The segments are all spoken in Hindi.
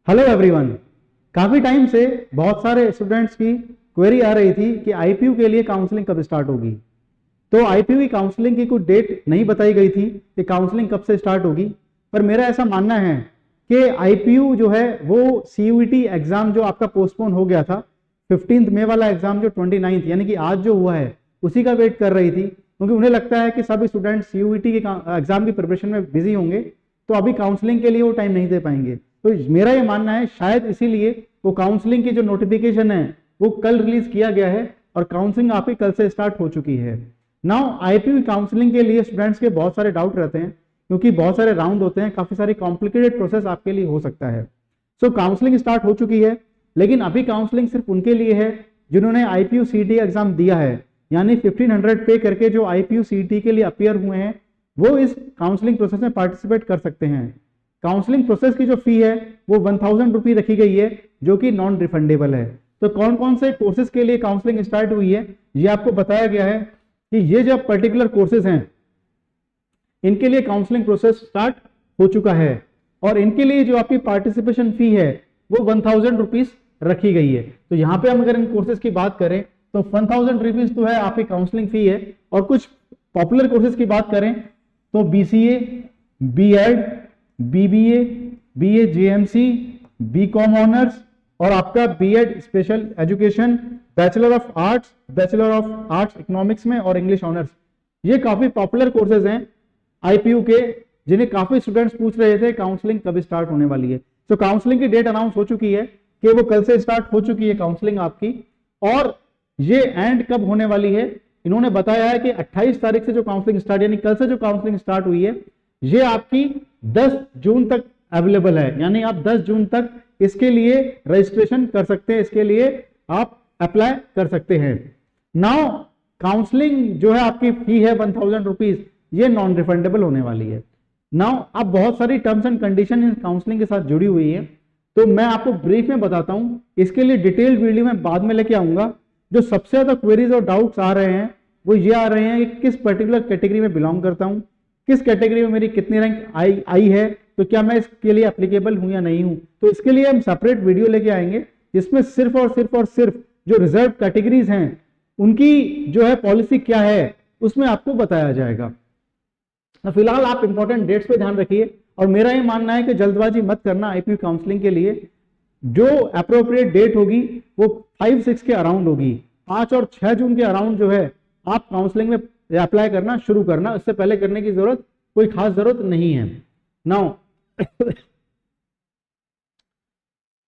Hello everyone. काफी टाइम से बहुत सारे स्टूडेंट्स की क्वेरी आ रही थी कि आईपीयू के लिए काउंसलिंग कब स्टार्ट होगी। तो आईपीयू की काउंसलिंग की कुछ डेट नहीं बताई गई थी कि काउंसलिंग कब से स्टार्ट होगी, पर मेरा ऐसा मानना है कि आईपीयू जो है वो सीयूईटी एग्जाम जो आपका पोस्टपोन हो गया था 15 मई वाला एग्जाम जो 29 यानी कि आज जो हुआ है उसी का वेट कर रही थी, क्योंकि उन्हें लगता है कि सभी स्टूडेंट सीयूईटी के एग्जाम की प्रिपरेशन में बिजी होंगे, तो अभी काउंसलिंग के लिए वो टाइम नहीं दे पाएंगे। तो मेरा ये मानना है शायद इसीलिए वो काउंसलिंग की जो नोटिफिकेशन है वो कल रिलीज किया गया है और काउंसलिंग आपकी कल से स्टार्ट हो चुकी है। नाउ आईपीयू काउंसलिंग के लिए स्टूडेंट्स के बहुत सारे डाउट रहते हैं, क्योंकि बहुत सारे राउंड होते हैं, काफी सारी कॉम्प्लिकेटेड प्रोसेस आपके लिए हो सकता है। सो काउंसलिंग स्टार्ट हो चुकी है, लेकिन अभी काउंसलिंग सिर्फ उनके लिए है जिन्होंने आईपीयू सीटी एग्जाम दिया है, यानी 1500 पे करके जो आईपीयू सीटी के लिए अपियर हुए हैं वो इस काउंसलिंग प्रोसेस में पार्टिसिपेट कर सकते हैं। काउंसलिंग प्रोसेस की जो फी है वो 1000 रुपी रखी गई है, जो कि नॉन रिफंडेबल है। तो कौन कौन से कोर्सेज के लिए काउंसलिंग स्टार्ट हुई है ये आपको बताया गया है कि ये जो पर्टिकुलर कोर्सेज हैं इनके लिए काउंसलिंग प्रोसेस स्टार्ट हो चुका है, और इनके लिए जो आपकी पार्टिसिपेशन फी है वो 1000 रुपीज रखी गई है। तो यहाँ पे हम अगर इन कोर्सेज की बात करें तो 1000 रुपीज तो है आपकी काउंसलिंग फी है, और कुछ पॉपुलर कोर्सेज की बात करें तो BCA, BEd, BBA, BA JMC, BCom honours और आपका BEd special education, bachelor of arts economics में और इंग्लिश ऑनर्स, ये काफी पॉपुलर कोर्सेज हैं आईपीयू के, जिन्हें काफी स्टूडेंट्स पूछ रहे थे काउंसलिंग कब स्टार्ट होने वाली है। तो काउंसलिंग की डेट अनाउंस हो चुकी है कि वो कल से स्टार्ट हो चुकी है काउंसलिंग आपकी, और ये एंड कब होने वाली है इन्होंने बताया है कि 28 तारीख से जो काउंसलिंग स्टार्ट, यानी कल से जो काउंसलिंग स्टार्ट हुई है ये आपकी 10 जून तक अवेलेबल है, यानी आप 10 जून तक इसके लिए रजिस्ट्रेशन कर सकते हैं, इसके लिए आप अप्लाई कर सकते हैं। नाउ काउंसलिंग जो है आपकी फी है 1000 रुपीज, ये नॉन रिफंडेबल होने वाली है। नाउ अब बहुत सारी terms and condition in counselling के साथ जुड़ी हुई है, तो मैं आपको ब्रीफ में बताता हूं, इसके लिए डिटेल्ड वीडियो में बाद में लेके आऊंगा। जो सबसे ज्यादा क्वेरीज और डाउट्स आ रहे हैं वो ये आ रहे हैं कि किस पर्टिकुलर कैटेगरी में बिलोंग करता हूं, किस कैटेगरी में मेरी कितनी रैंक आई है, तो क्या मैं इसके लिए एप्लीकेबल हूं या नहीं हूं। तो इसके लिए हम सेपरेट वीडियो लेके आएंगे जिसमें सिर्फ और सिर्फ जो रिजर्व कैटेगरीज हैं उनकी जो है पॉलिसी क्या है उसमें आपको बताया जाएगा। तो फिलहाल आप इंपॉर्टेंट डेट्स पे ध्यान रखिए, और मेरा ये मानना है कि जल्दबाजी मत करना आईपीयू काउंसलिंग के लिए। जो अप्रोप्रिएट डेट होगी वो 5-6 के अराउंड होगी, 5 और 6 जून के अराउंड जो है आप काउंसलिंग में अप्लाई करना शुरू करना, इससे पहले करने की जरूरत कोई खास जरूरत नहीं है। नाउ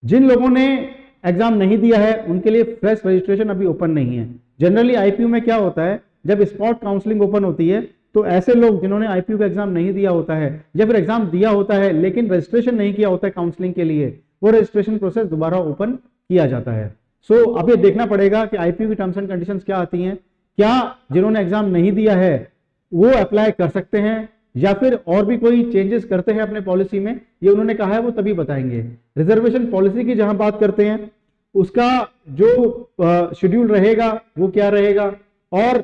जिन लोगों ने एग्जाम नहीं दिया है उनके लिए फ्रेश रजिस्ट्रेशन अभी ओपन नहीं है। जनरली आईपीयू में क्या होता है, जब स्पॉट काउंसलिंग ओपन होती है तो ऐसे लोग जिन्होंने आईपीयू का एग्जाम नहीं दिया होता है या फिर एग्जाम दिया होता है लेकिन रजिस्ट्रेशन नहीं किया होता है काउंसलिंग के लिए, वो रजिस्ट्रेशन प्रोसेस दोबारा ओपन किया जाता है। सो अब ये देखना पड़ेगा कि आईपीयू की टर्म्स एंड कंडीशंस क्या आती हैं, क्या जिन्होंने एग्जाम नहीं दिया है वो अप्लाई कर सकते हैं या फिर और भी कोई चेंजेस करते हैं अपने पॉलिसी में, ये उन्होंने कहा है वो तभी बताएंगे। रिजर्वेशन पॉलिसी की जहां बात करते हैं उसका जो शेड्यूल रहेगा वो क्या रहेगा, और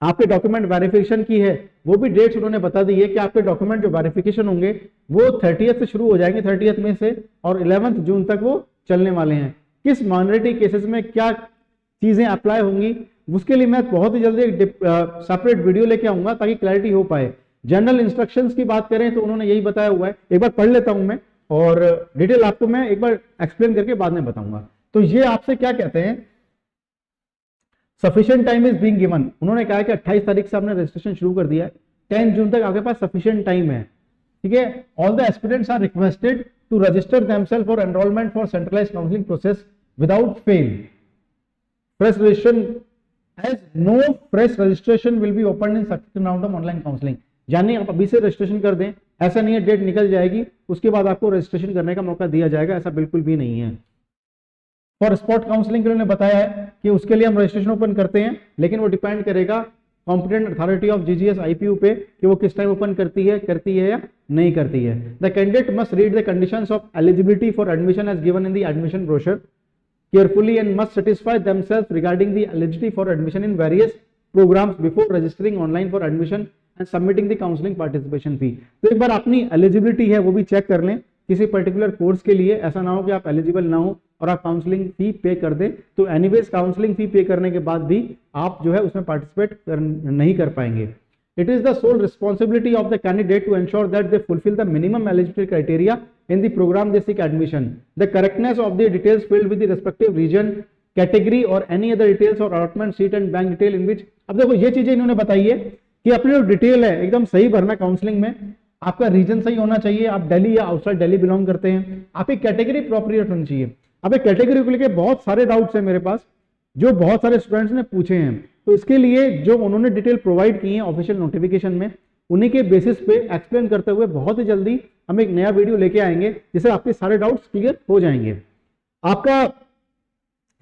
आपके डॉक्यूमेंट वेरिफिकेशन की है वो भी डेट्स उन्होंने बता दी है कि आपके डॉक्यूमेंट जो वेरिफिकेशन होंगे वो 30th से शुरू हो जाएंगे, 30th में से, और 11th जून तक वो चलने वाले हैं। किस माइनॉरिटी केसेस में क्या चीजें अप्लाई होंगी उसके लिए मैं बहुत ही जल्दी एक सेपरेट वीडियो लेके आऊंगा ताकि क्लैरिटी हो पाए। जनरल इंस्ट्रक्शंस की बात करें तो उन्होंने यही बताया हुआ है, एक बार पढ़ लेता हूं मैं और डिटेल आपको मैं एक बार एक्सप्लेन करके बाद में बताऊंगा। तो ये आपसे क्या कहते हैं, sufficient time is being given. उन्होंने कहा कि 28 तारीख से आपने रजिस्ट्रेशन शुरू कर दिया है, 10 जून तक आपके पास सफिशिएंट टाइम है, ठीक है। All the aspirants are requested to register themselves for enrolment for centralised counselling process without fail. Fresh registration as no fresh registration will be opened in subsequent round of online counseling। यानी आप अभी से रजिस्ट्रेशन कर दें, ऐसा नहीं है डेट निकल जाएगी उसके बाद आपको रजिस्ट्रेशन करने का मौका दिया जाएगा, ऐसा बिल्कुल भी नहीं है। फॉर स्पॉट काउंसलिंग के लिए उन्होंने बताया है कि उसके लिए हम रजिस्ट्रेशन ओपन करते हैं, लेकिन वो डिपेंड करेगा competent authority of GGS IPU पे कि वो किस टाइम ओपन करती है या नहीं करती है। The candidate must read the conditions of eligibility for admission as given in the admission brochure carefully and must satisfy themselves regarding the eligibility for admission in various programs before registering online for admission and submitting the counseling participation fee। तो एक बार अपनी eligibility है वो भी चेक कर लें किसी पर्टिकुलर कोर्स के लिए, ऐसा ना हो कि आप एलिजिबल ना हो और आप काउंसलिंग फी पे कर दें, तो एनीवेज काउंसलिंग फी पे करने के बाद भी आप जो है उसमें पार्टिसिपेट नहीं कर पाएंगे। It is the sole responsibility of the candidate to ensure that they fulfill the minimum eligibility criteria in the program they seek admission. The correctness of the details filled with the respective region, category or any other details or allotment sheet and bank detail in which, अब देखो ये चीजें इन्होंने बताई है कि अपनी जो डिटेल है एकदम सही भरना काउंसलिंग में, आपका रीजन सही होना चाहिए, आप दिल्ली या आउटसाइड दिल्ली बिलोंग करते हैं, आपकी कैटेगरी प्रोप्रिएट होनी चाहिए। अब एक कैटेगरी को लेकर बहुत सारे डाउट्स हैं मेरे पास जो बहुत सारे स्टूडेंट्स ने पूछे हैं, तो इसके लिए जो उन्होंने डिटेल प्रोवाइड की है ऑफिशियल नोटिफिकेशन में, उन्हीं के बेसिस पे एक्सप्लेन करते हुए बहुत ही जल्दी हम एक नया वीडियो लेके आएंगे जिससे आपके सारे डाउट्स क्लियर हो जाएंगे। आपका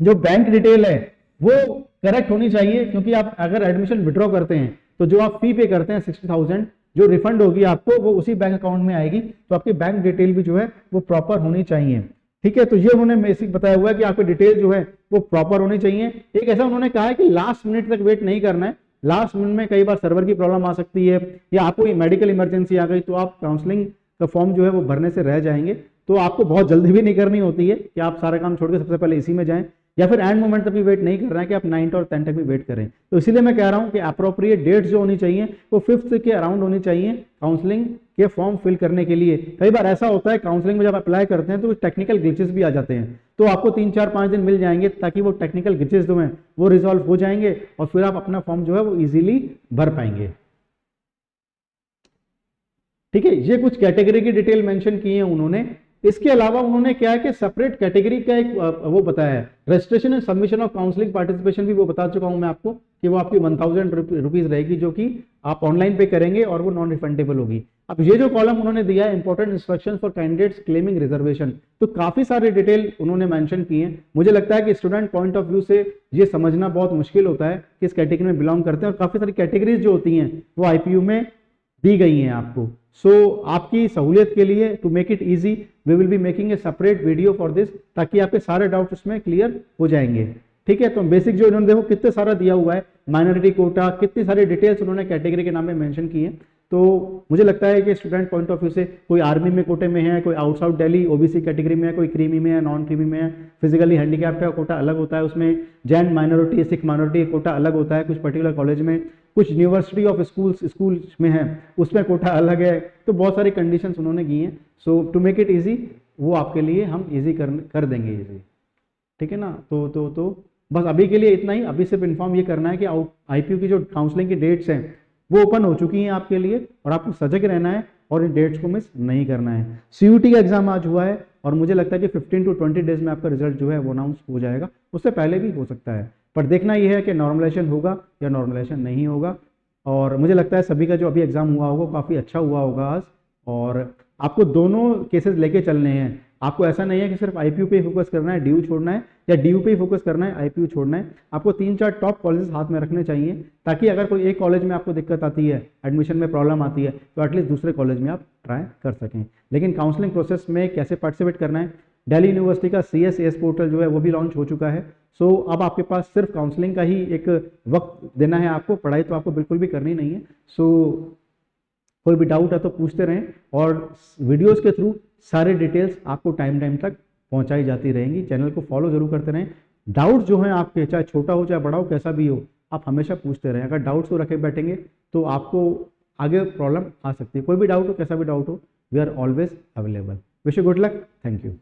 जो बैंक डिटेल है वो करेक्ट होनी चाहिए, क्योंकि आप अगर एडमिशन विड्रॉ करते हैं तो जो आप फी पे करते हैं 60,000 जो रिफंड होगी आपको वो उसी बैंक अकाउंट में आएगी, तो आपकी बैंक डिटेल भी जो है वो प्रॉपर होनी चाहिए। ठीक है, तो ये उन्होंने बेसिक बताया हुआ है कि आपकी डिटेल जो है वो प्रॉपर होनी चाहिए। एक ऐसा उन्होंने कहा है कि लास्ट मिनट तक वेट नहीं करना है, लास्ट मिनट में कई बार सर्वर की प्रॉब्लम आ सकती है या आपको मेडिकल इमरजेंसी आ गई तो आप काउंसलिंग का फॉर्म जो है वो भरने से रह जाएंगे, तो आपको बहुत जल्दी भी नहीं करनी होती है कि आप सारा काम छोड़ के सबसे पहले इसी में जाएं, या फिर एंड मोमेंट तक भी वेट नहीं करना है कि आप 9th और 10th तक भी वेट करें। तो इसीलिए मैं कह रहा हूं कि अप्रोप्रिएट डेट्स जो होनी चाहिए वो 5th के अराउंड होनी चाहिए काउंसलिंग के फॉर्म फिल करने के लिए। कई बार ऐसा होता है काउंसलिंग में जब अप्लाई करते हैं तो टेक्निकल ग्लिचेस भी आ जाते हैं, तो आपको 3, 4, 5 दिन मिल जाएंगे ताकि वो टेक्निकल ग्लिचेस जो हैं वो रिजॉल्व हो जाएंगे और फिर आप अपना फॉर्म जो है वो इजीली भर पाएंगे। ठीक है, ये कुछ कैटेगरी की डिटेल मेंशन की है उन्होंने। इसके अलावा उन्होंने क्या है कि सेपरेट कैटेगरी का एक वो बताया है, registration and submission of counselling participation भी वो बता चुका हूं मैं आपको कि वो आपकी 1000 रुपीज रहेगी जो कि आप ऑनलाइन पे करेंगे और वो नॉन रिफंडेबल होगी। अब ये जो कॉलम उन्होंने दिया है important instruction for candidates claiming reservation, तो काफी सारे डिटेल उन्होंने मेंशन की है। मुझे लगता है कि स्टूडेंट पॉइंट ऑफ व्यू से ये समझना बहुत मुश्किल होता है किस कैटेगरी में बिलोंग करते हैं, और काफी सारी कैटेगरीज जो होती हैं वो आईपीयू में दी गई हैं आपको। सो आपकी सहूलियत के लिए to make it easy we will be making a separate video for this, ताकि आपके सारे डाउट उसमें क्लियर हो जाएंगे। ठीक है, तो बेसिक जो इन्होंने देखो कितने सारा दिया हुआ है, माइनॉरिटी कोटा, कितनी सारी डिटेल्स उन्होंने कैटेगरी के नाम में मेंशन की है। तो मुझे लगता है कि स्टूडेंट पॉइंट ऑफ व्यू से कोई आर्मी में कोटे में है, कोई आउटसाइड दिल्ली ओबीसी कैटेगरी में है, कोई क्रीमी में है, नॉन क्रीमी में है, फिजिकली हैंडीकैप्ड का कोटा अलग होता है, उसमें Jain minority Sikh minority quota अलग होता है कुछ पर्टिकुलर कॉलेज में, कुछ यूनिवर्सिटी ऑफ स्कूल में है उसमें कोटा अलग है, तो बहुत सारी कंडीशंस उन्होंने की हैं। सो टू मेक इट ईजी वो आपके लिए हम ईजी कर देंगे ईजी। ठीक है ना, तो बस अभी के लिए इतना ही। अभी सिर्फ इन्फॉर्म ये करना है कि आईपीयू की जो काउंसलिंग की डेट्स हैं वो ओपन हो चुकी हैं आपके लिए, और आपको सजग रहना है और इन डेट्स को मिस नहीं करना है। सीयूटी का एग्जाम आज हुआ है और मुझे लगता है कि 15 to 20 डेज में आपका रिजल्ट जो है वो अनाउंस हो जाएगा, उससे पहले भी हो सकता है, पर देखना यह है कि नॉर्मलाइजेशन होगा या नॉर्मलाइजेशन नहीं होगा। और मुझे लगता है सभी का जो अभी एग्जाम हुआ होगा काफ़ी अच्छा हुआ होगा आज, और आपको दोनों केसेस लेके चलने हैं। आपको ऐसा नहीं है कि सिर्फ आईपीयू पे फोकस करना है, डीयू छोड़ना है, या डीयू पे ही फोकस करना है, आईपीयू छोड़ना है। आपको 3-4 टॉप कॉलेजेस हाथ में रखने चाहिए, ताकि अगर कोई एक कॉलेज में आपको दिक्कत आती है, एडमिशन में प्रॉब्लम आती है, तो एटलीस्ट दूसरे कॉलेज में आप ट्राई कर सकें। लेकिन काउंसलिंग प्रोसेस में कैसे पार्टिसिपेट करना है, दिल्ली यूनिवर्सिटी का CSAS पोर्टल जो है वो भी लॉन्च हो चुका है। सो अब आपके पास सिर्फ काउंसलिंग का ही एक वक्त देना है आपको, पढ़ाई तो आपको बिल्कुल भी करनी नहीं है। सो कोई भी डाउट है तो पूछते रहें, और वीडियोस के थ्रू सारे डिटेल्स आपको टाइम तक पहुंचाई जाती रहेंगी। चैनल को फॉलो जरूर करते रहें। डाउट जो हैं आपके, चाहे छोटा हो चाहे बड़ा हो, कैसा भी हो, आप हमेशा पूछते रहें। अगर डाउट्स को रखे बैठेंगे तो आपको आगे प्रॉब्लम आ सकती है। कोई भी डाउट हो, कैसा भी डाउट हो, we are always available. Wish you good luck, thank you.